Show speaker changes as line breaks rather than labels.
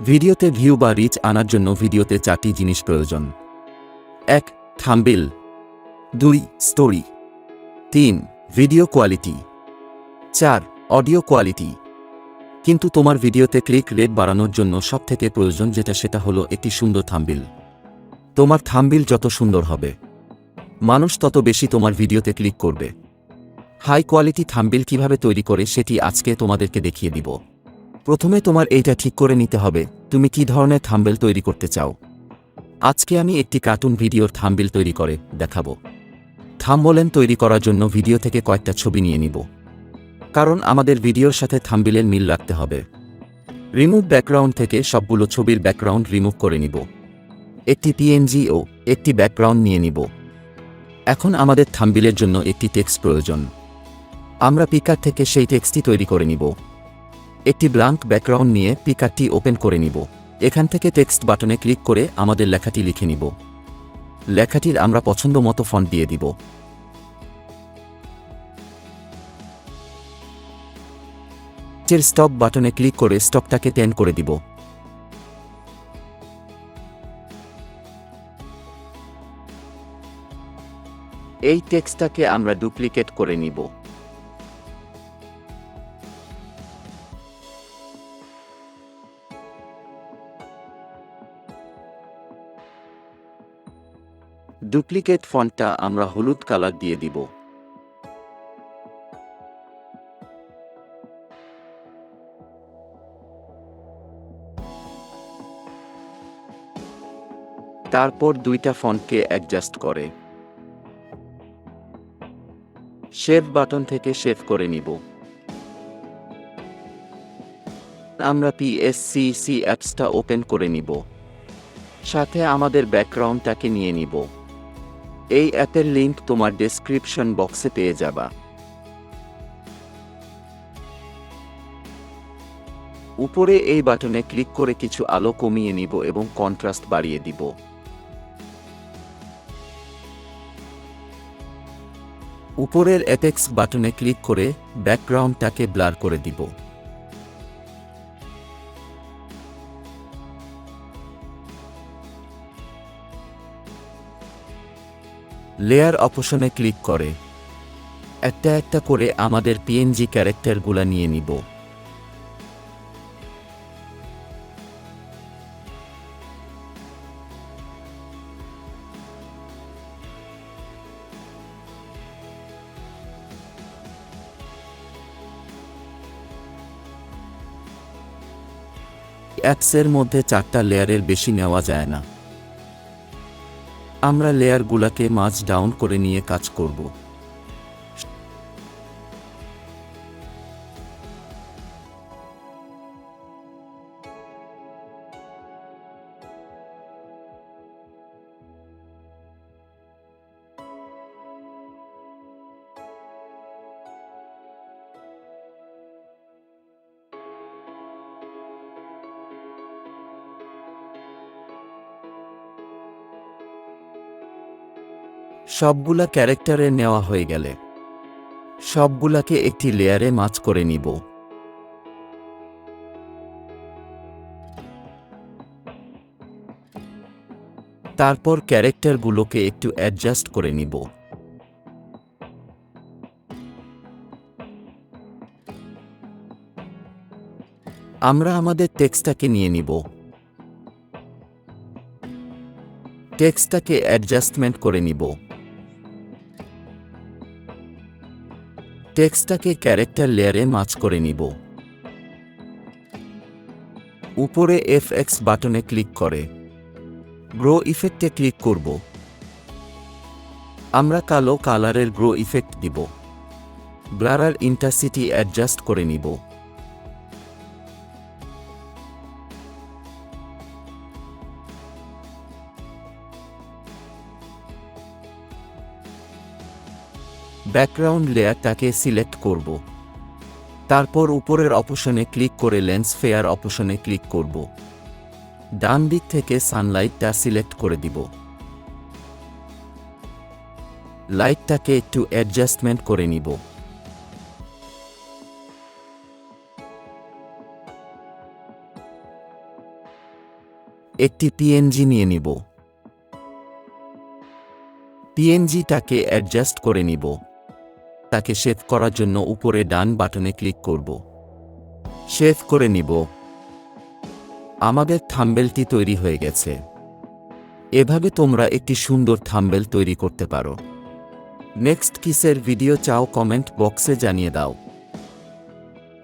ভিডিওতে ভিউ বা রিচ আনার জন্য ভিডিওতে 4টি জিনিস প্রয়োজন। 1. Thumbnail. 2. Story. 3. Video quality. 4. Audio quality. কিন্তু তোমার ভিডিওতে ক্লিক রেট বাড়ানোর জন্য সবথেকে প্রয়োজন সেটা হলো একটি সুন্দর থাম্বনেইল। তোমার থাম্বনেইল যত সুন্দর হবে, মানুষ তত বেশি তোমার ভিডিওতে ক্লিক করবে। হাই কোয়ালিটি থাম্বনেইল কিভাবে তৈরি করে সেটি আজকে তোমাদেরকে দেখিয়ে দিব। প্রথমে তোমার এইটা ঠিক করে নিতে হবে তুমি কি ধরনের থাম্বনেইল তৈরি করতে চাও। আজকে আমি একটি কার্টুন ভিডিওর থাম্বনেইল তৈরি করে দেখাবো। থাম্বনেইল তৈরি করার জন্য ভিডিও থেকে কয়েকটা ছবি নিয়ে নিব, কারণ আমাদের ভিডিওর সাথে থাম্বনেইলের মিল রাখতে হবে। রিমুভ ব্যাকগ্রাউন্ড থেকে সবগুলো ছবির ব্যাকগ্রাউন্ড রিমুভ করে নিব। একটি পিএনজি ও একটি ব্যাকগ্রাউন্ড নিয়ে নিব। এখন আমাদের থাম্বনেইলের জন্য একটি টেক্সট প্রয়োজন। আমরা পিকার থেকে সেই টেক্সটটি তৈরি করে নিব। একটি ব্ল্যাঙ্ক ব্যাকগ্রাউন্ড নিয়ে পিকারটি ওপেন করে নিব। এখান থেকে টেক্সট বাটনে ক্লিক করে আমাদের লেখাটি লিখে নিব। লেখাটির আমরা পছন্দ মতো ফন্ট দিয়ে দিব। স্টপ বাটনে ক্লিক করে স্টপটাকে 10 করে দিব। এই টেক্সটটাকে আমরা ডুপ্লিকেট করে নিব। ডুপ্লিকেট ফন্টটা আমরা হলুদ কালার দিয়ে দিব। তারপর দুইটা ফন্টকে অ্যাডজাস্ট করে শেপ বাটন থেকে শেপ করে নিব। আমরা পিএসসি অ্যাপসটা ওপেন করে নিব। সাথে আমাদের ব্যাকগ্রাউন্ডটাকে নিয়ে নিব। এই অ্যাপের লিংক তোমার ডেসক্রিপশন বক্সে পেয়ে যাবা। উপরে এই বাটনে ক্লিক করে কিছু আলো কমিয়ে নিব এবং কন্ট্রাস্ট বাড়িয়ে দিব। উপরের অ্যাপেক্স বাটনে ক্লিক করে ব্যাকগ্রাউন্ডটাকে ব্লার করে দিব। লেয়ার অপশনে ক্লিক করে একটা একটা করে আমাদের পিএনজি ক্যারেক্টারগুলা নিয়ে নিব। অ্যাপসের মধ্যে 4টা লেয়ারের বেশি নেওয়া যায় না। আমরা লেয়ারগুলাকে মাঝ ডাউন করে নিয়ে কাজ করব। সবগুলা ক্যারেক্টারে নেওয়া হয়ে গেলে সবগুলাকে একটি লেয়ারে মাছ করে নিব। তারপর ক্যারেক্টারগুলোকে একটু অ্যাডজাস্ট করে নিব। আমরা আমাদের টেক্সটটাকে নিয়ে নিব। টেক্সটটাকে অ্যাডজাস্টমেন্ট করে নিব। টেক্সটটাকে ক্যারেক্টার লেয়ারে মাছ করে নিব। উপরে এফএক্স বাটনে ক্লিক করে গ্রো ইফেক্টে ক্লিক করব। আমরা কালো কালারের গ্রো ইফেক্ট দিব। ব্লারার ইন্টেন্সিটি অ্যাডজাস্ট করে নিব। ব্যাকগ্রাউন্ড লেয়ারটাকে সিলেক্ট করব। তারপর উপরের অপশনে ক্লিক করে লেন্স ফেয়ার অপশনে ক্লিক করব। ডান দিক থেকে সানলাইটটা সিলেক্ট করে দিব। লাইটটাকে একটু অ্যাডজাস্টমেন্ট করে নিব। একটি পিএনজি নিয়ে নিব। পিএনজিটাকে অ্যাডজাস্ট করে নিব। তাকে শেভ করার জন্য উপরে ডান বাটনে ক্লিক করব। শেভ করে নিব। আমাদের থাম্বনেলটি তৈরি হয়ে গেছে। এভাবে তোমরা একটি সুন্দর থাম্বনেল তৈরি করতে পারো। নেক্সট কিসের ভিডিও চাও কমেন্ট বক্সে জানিয়ে দাও।